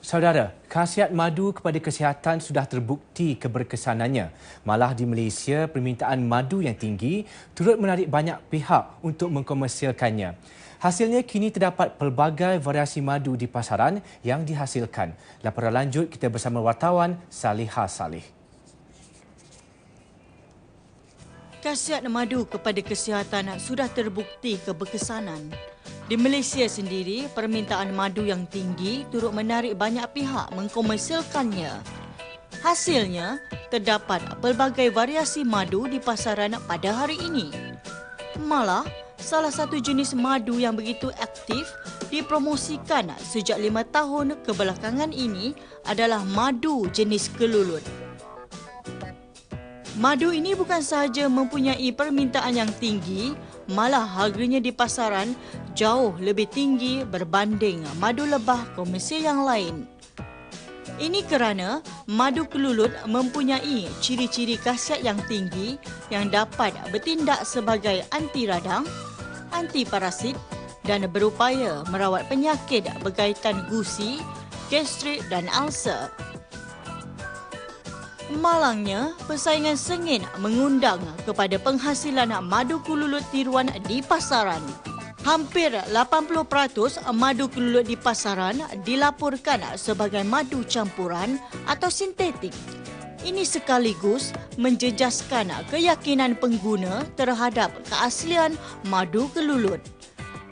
Saudara, khasiat madu kepada kesihatan sudah terbukti keberkesanannya. Malah di Malaysia, permintaan madu yang tinggi turut menarik banyak pihak untuk mengkomersialkannya. Hasilnya kini terdapat pelbagai variasi madu di pasaran yang dihasilkan. Laporan lanjut kita bersama wartawan Salihah Salih. Khasiat madu kepada kesihatan sudah terbukti keberkesanan. Di Malaysia sendiri, permintaan madu yang tinggi turut menarik banyak pihak mengkomersialkannya. Hasilnya, terdapat pelbagai variasi madu di pasaran pada hari ini. Malah, salah satu jenis madu yang begitu aktif dipromosikan sejak 5 tahun kebelakangan ini adalah madu jenis kelulut. Madu ini bukan sahaja mempunyai permintaan yang tinggi, malah harganya di pasaran jauh lebih tinggi berbanding madu lebah komersial yang lain. Ini kerana madu kelulut mempunyai ciri-ciri khasiat yang tinggi yang dapat bertindak sebagai anti radang, anti parasit dan berupaya merawat penyakit berkaitan gusi, gastrik dan ulcer. Malangnya, persaingan sengit mengundang kepada penghasilan madu kelulut tiruan di pasaran. Hampir 80% madu kelulut di pasaran dilaporkan sebagai madu campuran atau sintetik. Ini sekaligus menjejaskan keyakinan pengguna terhadap keaslian madu kelulut.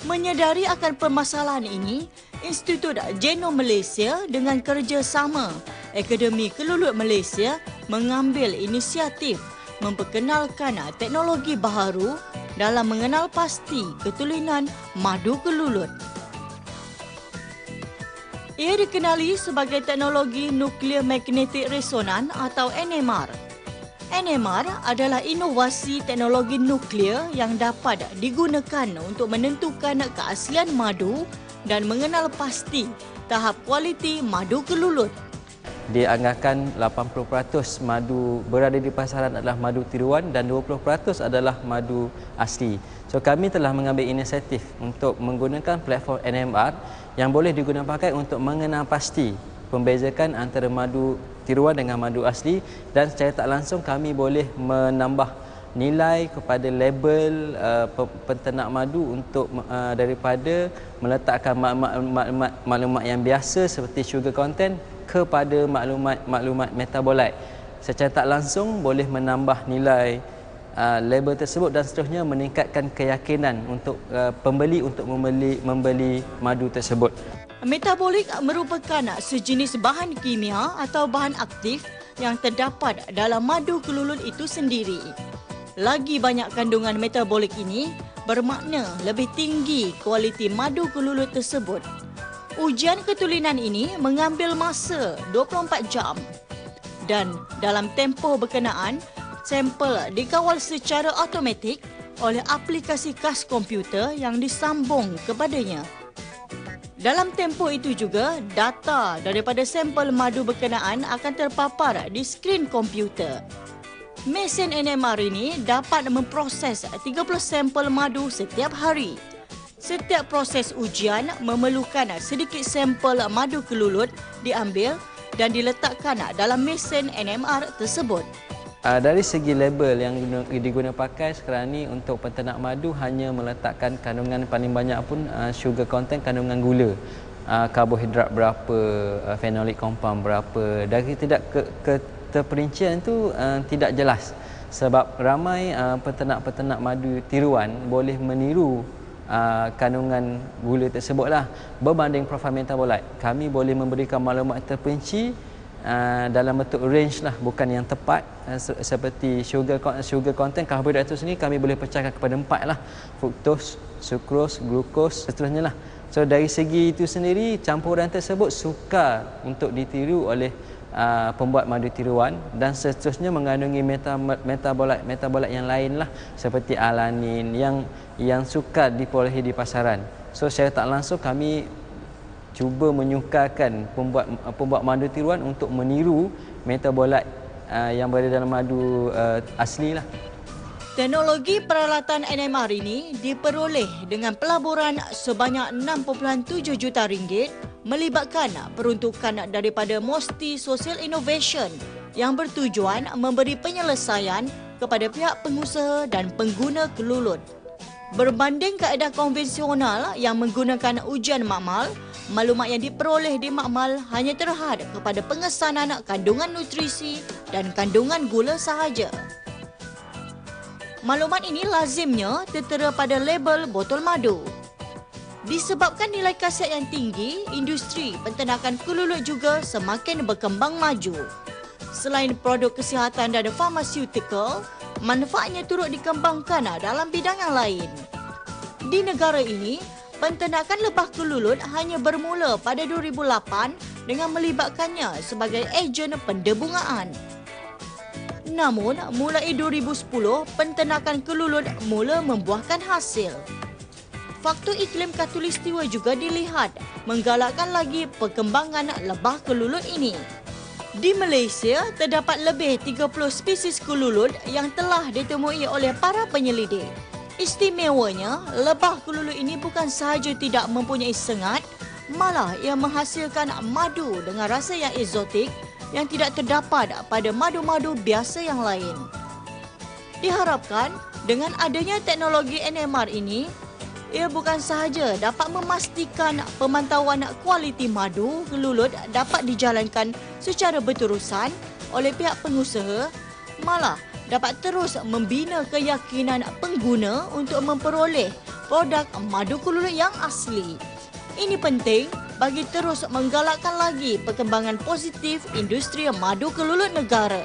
Menyedari akan permasalahan ini, Institut Genom Malaysia dengan kerjasama Akademi Kelulut Malaysia mengambil inisiatif memperkenalkan teknologi baharu dalam mengenal pasti ketulinan madu kelulut. Ia dikenali sebagai teknologi nuklear magnetic resonance atau NMR. NMR adalah inovasi teknologi nuklear yang dapat digunakan untuk menentukan keaslian madu dan mengenal pasti tahap kualiti madu kelulut. Dianggarkan 80% madu berada di pasaran adalah madu tiruan dan 20% adalah madu asli. So kami telah mengambil inisiatif untuk menggunakan platform NMR yang boleh digunakan pakai untuk mengenal pasti pembezakan antara madu tiruan dengan madu asli, dan secara tak langsung kami boleh menambah nilai kepada label penternak madu untuk daripada meletakkan maklumat yang biasa seperti sugar content kepada maklumat metabolite. Secara tak langsung boleh menambah nilai label tersebut dan seterusnya meningkatkan keyakinan untuk pembeli untuk membeli madu tersebut. Metabolik merupakan sejenis bahan kimia atau bahan aktif yang terdapat dalam madu kelulut itu sendiri. Lagi banyak kandungan metabolik ini bermakna lebih tinggi kualiti madu kelulut tersebut. Ujian ketulinan ini mengambil masa 24 jam dan dalam tempoh berkenaan, sampel dikawal secara automatik oleh aplikasi kas komputer yang disambung kepadanya. Dalam tempoh itu juga, data daripada sampel madu berkenaan akan terpapar di skrin komputer. Mesin NMR ini dapat memproses 30 sampel madu setiap hari. Setiap proses ujian memerlukan sedikit sampel madu kelulut diambil dan diletakkan dalam mesin NMR tersebut. Dari segi label yang digunakan pakai sekarang ini untuk penternak madu hanya meletakkan kandungan paling banyak pun sugar content, kandungan gula, karbohidrat berapa, phenolic compound berapa. Dari tidak terperincian itu tidak jelas sebab ramai peternak-peternak madu tiruan boleh meniru kandungan gula tersebutlah berbanding profil metabolite. Kami boleh memberikan maklumat terperinci dalam bentuk range lah, bukan yang tepat seperti sugar content, karbohidrat itu sendiri kami boleh pecahkan kepada 4 lah, fructose, sucrose, glucose, seterusnya lah. So dari segi itu sendiri, campuran tersebut sukar untuk ditiru oleh pembuat madu tiruan dan seterusnya mengandungi metabolit yang lain lah seperti alanin yang sukar diperolehi di pasaran. So secara tak langsung kami cuba menyukarkan pembuat madu tiruan untuk meniru metabolit yang berada dalam madu asli lah. Teknologi peralatan NMR ini diperoleh dengan pelaburan sebanyak 6.7 juta ringgit melibatkan peruntukan daripada Mosti Social Innovation yang bertujuan memberi penyelesaian kepada pihak pengusaha dan pengguna kelulut. Berbanding kaedah konvensional yang menggunakan ujian makmal, maklumat yang diperoleh di makmal hanya terhad kepada pengesanan kandungan nutrisi dan kandungan gula sahaja. Maklumat ini lazimnya tertera pada label botol madu. Disebabkan nilai khasiat yang tinggi, industri penternakan kelulut juga semakin berkembang maju. Selain produk kesihatan dan farmaseutical, manfaatnya turut dikembangkan dalam bidang yang lain. Di negara ini, penternakan lebah kelulut hanya bermula pada 2008 dengan melibatkannya sebagai ejen pendebungaan. Namun, mulai 2010, penternakan kelulut mula membuahkan hasil. Faktor iklim khatulistiwa juga dilihat menggalakkan lagi perkembangan lebah kelulut ini. Di Malaysia, terdapat lebih 30 spesies kelulut yang telah ditemui oleh para penyelidik. Istimewanya, lebah kelulut ini bukan sahaja tidak mempunyai sengat, malah ia menghasilkan madu dengan rasa yang eksotik yang tidak terdapat pada madu-madu biasa yang lain. Diharapkan dengan adanya teknologi NMR ini, ia bukan sahaja dapat memastikan pemantauan kualiti madu kelulut dapat dijalankan secara berterusan oleh pihak pengusaha, malah dapat terus membina keyakinan pengguna untuk memperoleh produk madu kelulut yang asli. Ini penting bagi terus menggalakkan lagi perkembangan positif industri madu kelulut negara.